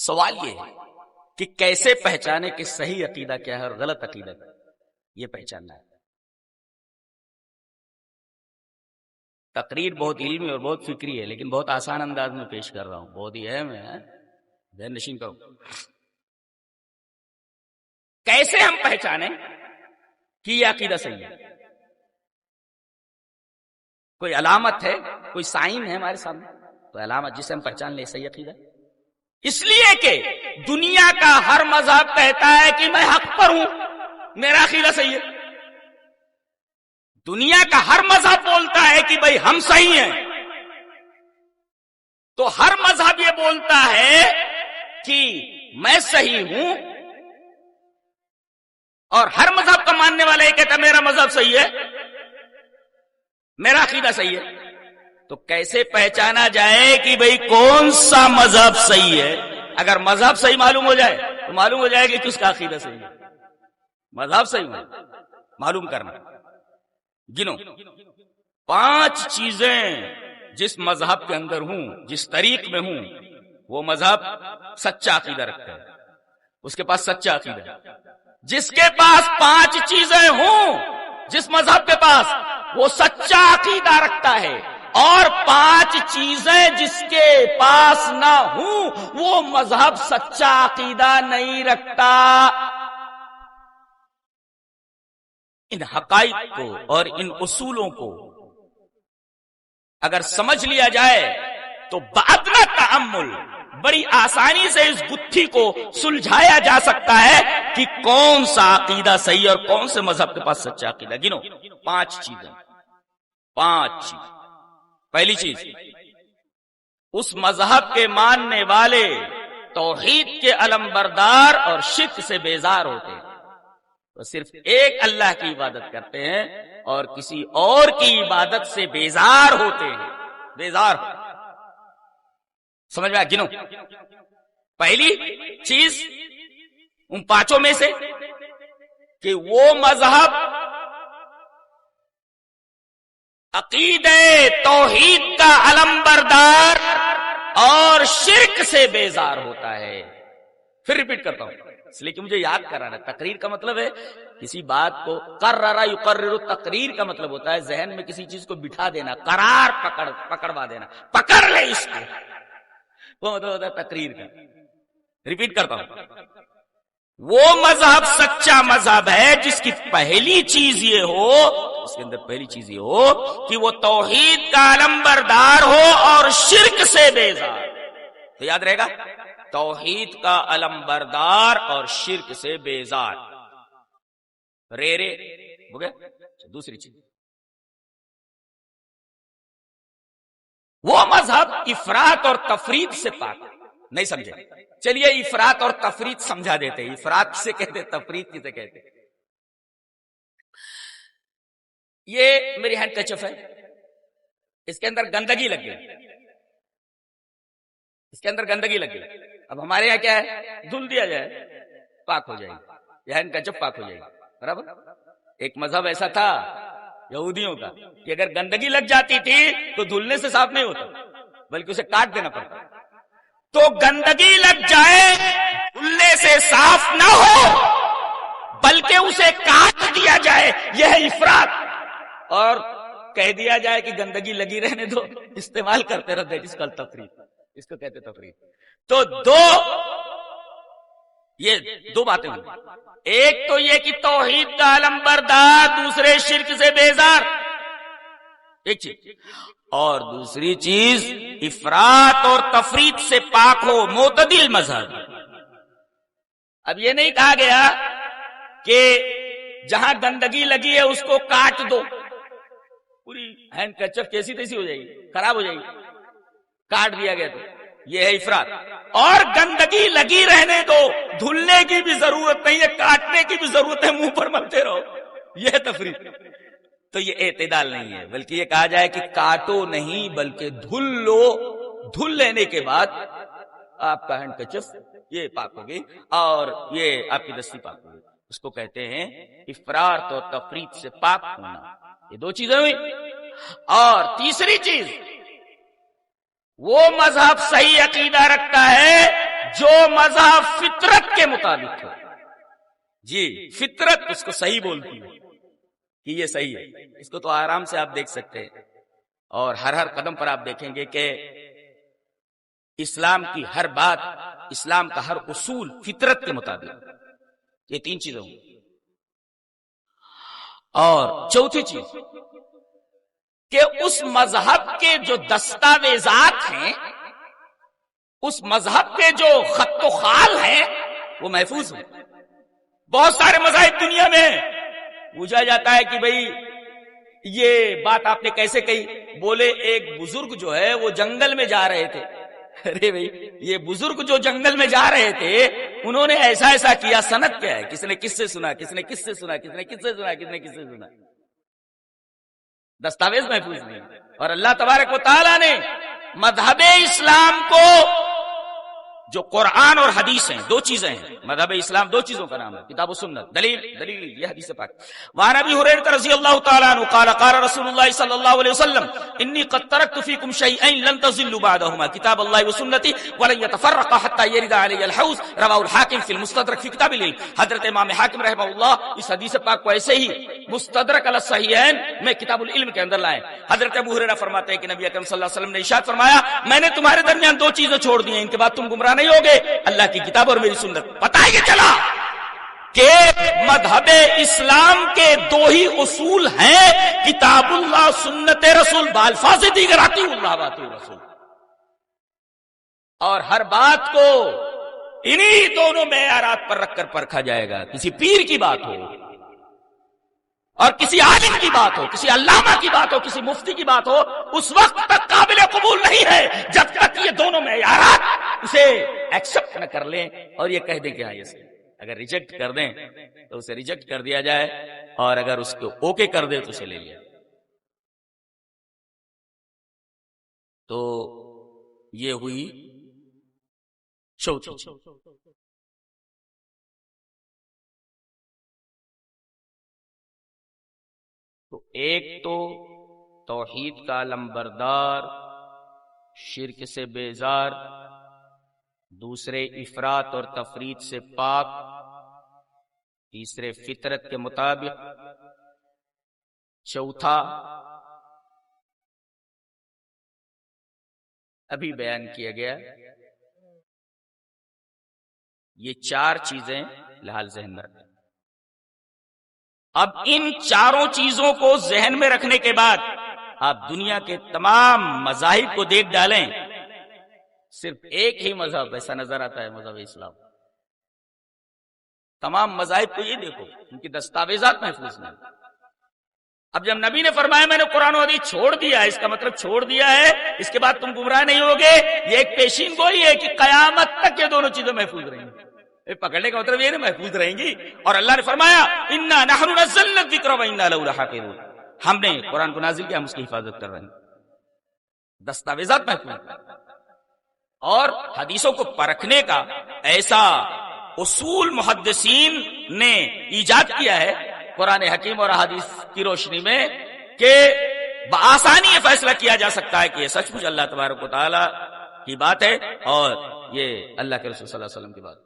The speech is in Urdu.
سوال یہ ہے کہ کیسے پہچانے کہ صحیح عقیدہ کیا ہے اور غلط عقیدہ کیا ہے. یہ پہچاننا ہے. تقریر بہت علمی اور بہت فکری ہے، لیکن بہت آسان انداز میں پیش کر رہا ہوں. بہت ہی اہم ہے، ذہن نشین کرو. کیسے ہم پہچانیں کہ یہ عقیدہ صحیح ہے؟ کوئی علامت ہے، کوئی سائن ہے ہمارے سامنے؟ تو علامت جسے ہم پہچان لیں صحیح عقیدہ. اس لیے کہ دنیا کا ہر مذہب کہتا ہے کہ میں حق پر ہوں، میرا عقیدہ صحیح ہے. دنیا کا ہر مذہب بولتا ہے کہ بھئی ہم صحیح ہیں. تو ہر مذہب یہ بولتا ہے کہ میں صحیح ہوں، اور ہر مذہب کا ماننے والا یہ کہتا ہے میرا مذہب صحیح ہے، میرا عقیدہ صحیح ہے. تو کیسے پہچانا جائے کہ بھئی کون سا مذہب صحیح ہے؟ اگر مذہب صحیح معلوم ہو جائے تو معلوم ہو جائے کہ کس کا عقیدہ صحیح ہے. مذہب صحیح معلوم کرنا. گنو 5 چیزیں جس مذہب کے اندر ہوں، جس طریق میں ہوں، وہ مذہب سچا عقیدہ رکھتا ہے، اس کے پاس سچا عقیدہ ہے. جس کے پاس 5 چیزیں ہوں جس مذہب کے پاس، وہ سچا عقیدہ رکھتا ہے. اور 5 چیزیں جس کے پاس نہ ہوں وہ مذہب سچا عقیدہ نہیں رکھتا. ان حقائق کو اور ان اصولوں کو اگر سمجھ لیا جائے تو بادنا تأمل بڑی آسانی سے اس گتھی کو سلجھایا جا سکتا ہے کہ کون سا عقیدہ صحیح اور کون سے مذہب کے پاس سچا عقیدہ. گنو 5 چیزیں. 5 چیز. پہلی چیز، اس مذہب کے ماننے والے توحید کے علمبردار اور شرک سے بیزار ہوتے ہیں. وہ صرف ایک اللہ کی عبادت کرتے ہیں اور کسی اور کی عبادت سے بیزار ہوتے ہیں. بیزار سمجھ میں آیا؟ گنو. پہلی چیز ان 5 میں سے کہ وہ مذہب عقیدہ توحید کا علمبردار اور شرک سے بیزار ہوتا ہے. پھر ریپیٹ کرتا ہوں اس لیے کہ مجھے یاد کرانا. تقریر کا مطلب ہے کسی بات کو قرر یقرر. تقریر کا مطلب ہوتا ہے ذہن میں کسی چیز کو بٹھا دینا، قرار پکڑوا دینا، پکڑ لے اس کو، وہ مطلب ہوتا ہے تقریر کا. ریپیٹ کرتا ہوں. وہ مذہب سچا مذہب ہے جس کی پہلی چیز یہ ہو، اس کے اندر پہلی چیز یہ ہو کہ وہ توحید کا علمبردار ہو اور شرک سے بیزار. تو یاد رہے گا، توحید کا علمبردار اور شرک سے بیزار. رے ہو گیا. دوسری چیز، وہ مذہب افراط اور تفرید سے پاک. نہیں سمجھے؟ چلیے افراط اور تفرید سمجھا دیتے. افراط کسے کہتے، تفرید کسے کہتے؟ یہ میری ہینڈ کچف ہے، اس کے اندر گندگی لگ گئی، اس کے اندر گندگی لگ گئی. اب ہمارے یہاں کیا ہے، دھل دیا جائے پاک ہو جائے گی، یہ ہینڈ کچف پاک ہو جائے گی. برابر. ایک مذہب ایسا تھا یہودیوں کا کہ اگر گندگی لگ جاتی تھی تو دھلنے سے صاف نہیں ہوتا بلکہ اسے کاٹ دینا پڑتا. تو گندگی لگ جائے، دھلنے سے صاف نہ ہو بلکہ اسے کاٹ دیا جائے، یہ ہے افراط. اور کہہ دیا جائے کہ گندگی لگی رہنے دو، استعمال کرتے رہتے، جس کا تفرید، اس کو کہتے تفرید. تو یہ دو باتیں ہوئی. ایک تو یہ کہ توحید کا علمبردار، دوسرے شرک سے بیزار، ایک چیز. اور دوسری چیز افراط اور تفرید سے پاک ہو، معتدل مذہب. اب یہ نہیں کہا گیا کہ جہاں گندگی لگی ہے اس کو کاٹ دو، پوری ہینڈ کچف کیسی تیسی ہو جائے گی، خراب ہو جائے گی، کاٹ دیا گیا. تو یہ ہے افراط. اور گندگی لگی رہنے دو، دھلنے کی بھی ضرورت نہیں ہے، کاٹنے کی بھی ضرورت ہے، منہ پر ملتے رہو، یہ ہے تفرید. تو یہ اعتدال نہیں ہے، بلکہ یہ کہا جائے کہ کاٹو نہیں بلکہ دھل لو. دھل لینے کے بعد آپ کا ہینڈ کچف یہ پاک ہوگی اور یہ آپ کی دستی پاک ہوگی. اس کو کہتے ہیں افراط اور تفرید سے پاک ہونا. یہ 2 چیزیں ہوئی. اور تیسری چیز، وہ مذہب صحیح عقیدہ رکھتا ہے جو مذہب فطرت کے مطابق ہو. جی فطرت اس کو صحیح بولتی ہے کہ یہ صحیح ہے. اس کو تو آرام سے آپ دیکھ سکتے ہیں، اور ہر قدم پر آپ دیکھیں گے کہ اسلام کی ہر بات، اسلام کا ہر اصول فطرت کے مطابق. یہ تین چیزیں ہوں. اور چوتھی چیز کہ اس مذہب کے جو دستاویزات ہیں، اس مذہب کے جو خط و خال ہیں، وہ محفوظ ہیں. بہت سارے مذاہب دنیا میں پوچھا جاتا ہے کہ بھئی یہ بات آپ نے کیسے کہی؟ بولے ایک بزرگ جو ہے وہ جنگل میں جا رہے تھے. ارے بھئی یہ بزرگ جو جنگل میں جا رہے تھے انہوں نے ایسا ایسا کیا، سند کیا ہے؟ کس نے کس سے سنا، کس نے کس سے سنا، کس نے کس سے سنا، کس نے کس سے سنا؟ دستاویز محفوظ نہیں. اور اللہ تبارک و تعالیٰ نے مذہب اسلام کو، جو قرآن اور حدیث ہیں، دو چیزیں ہیں. مذہب اسلام دو چیزوں کا نام ہے، کتاب و سنت. دلیل یہ حدیث پاک. وعن ابی ہریرہ رضی اللہ تعالی عنہ قال قال رسول اللہ صلی اللہ علیہ وسلم انی قد ترکت فیکم شیئین لن تضلوا بعدہما کتاب اللہ و سنتی ولن یتفرقا حتی یرد علی الحوض. رواہ الحاکم فی المستدرک فی کتاب العلم. حضرت امام حاکم رحمہ اللہ اس حدیث پاک کو ایسے ہی مستدرک علی الصحیحین میں کتاب العلم کے اندر لائے. حضرت ابو ہریرہ فرماتے ہیں کہ نبی اکرم صلی اللہ علیہ وسلم نے ارشاد فرمایا میں نے تمہارے درمیان دو چیزیں چھوڑ دی ہیں، ان کے بعد تم گمراہ نہیں ہوگے، اللہ کی کتاب اور میری سنت. پتہ ہے کہ چلا کہ مذہب اسلام کے دو ہی اصول ہیں، کتاب اللہ سنت رسول. بالفاظ دیگر آتی اللہ بات رسول. اور ہر بات کو انہی دونوں معیارات پر رکھ کر پرکھا جائے گا. کسی پیر کی بات ہو اور کسی عالم کی بات ہو، کسی علامہ کی بات ہو، کسی مفتی کی بات ہو، اس وقت تک قابل قبول نہیں ہے جب تک یہ دونوں معیارات اسے ایکسپٹ نہ کر لیں اور یہ کہہ دیں کہ ہاں یہ صحیح. اگر ریجیکٹ کر دیں تو اسے ریجیکٹ کر دیا جائے، اور اگر اس کو اوکے کر دیں تو اسے لے لیا. تو یہ ہوئی چوتھی چیز. تو ایک تو توحید کا علمبردار، شرک سے بیزار، دوسرے افراط اور تفریط سے پاک، تیسرے فطرت کے مطابق، چوتھا ابھی بیان کیا گیا. یہ چار چیزیں لحاظ ذہن میں رکھیں. اب ان چاروں چیزوں کو ذہن میں رکھنے کے بعد آپ دنیا کے تمام مذاہب کو دیکھ ڈالیں، صرف ایک ہی مذہب ایسا نظر آتا ہے، مذہب اسلام. تمام مذاہب کو یہ دیکھو، ان کی دستاویزات محفوظ نہیں. اب جب نبی نے فرمایا میں نے قرآن و حدیث چھوڑ دیا ہے، اس کا مطلب چھوڑ دیا ہے اس کے بعد تم گمراہ نہیں ہوگے. یہ ایک پیشین گوئی ہے کہ قیامت تک یہ دونوں چیزیں محفوظ رہیں گی. پکڑنے کا مطلب یہ نہیں محفوظ رہیں گی. اور اللہ نے فرمایا انا نحن نزلنا الذکر وانا لہ لحافظون، ہم نے قرآن کو نازل کیا، ہم اس کی حفاظت کر رہے ہیں. دستاویزات محفوظ. اور حدیثوں کو پرکھنے کا ایسا اصول محدثین نے ایجاد کیا ہے قرآن حکیم اور احادیث کی روشنی میں کہ بآسانی یہ فیصلہ کیا جا سکتا ہے کہ یہ سچ مچ اللہ تبارک و تعالی کی بات ہے اور یہ اللہ کے رسول صلی اللہ علیہ وسلم کی بات.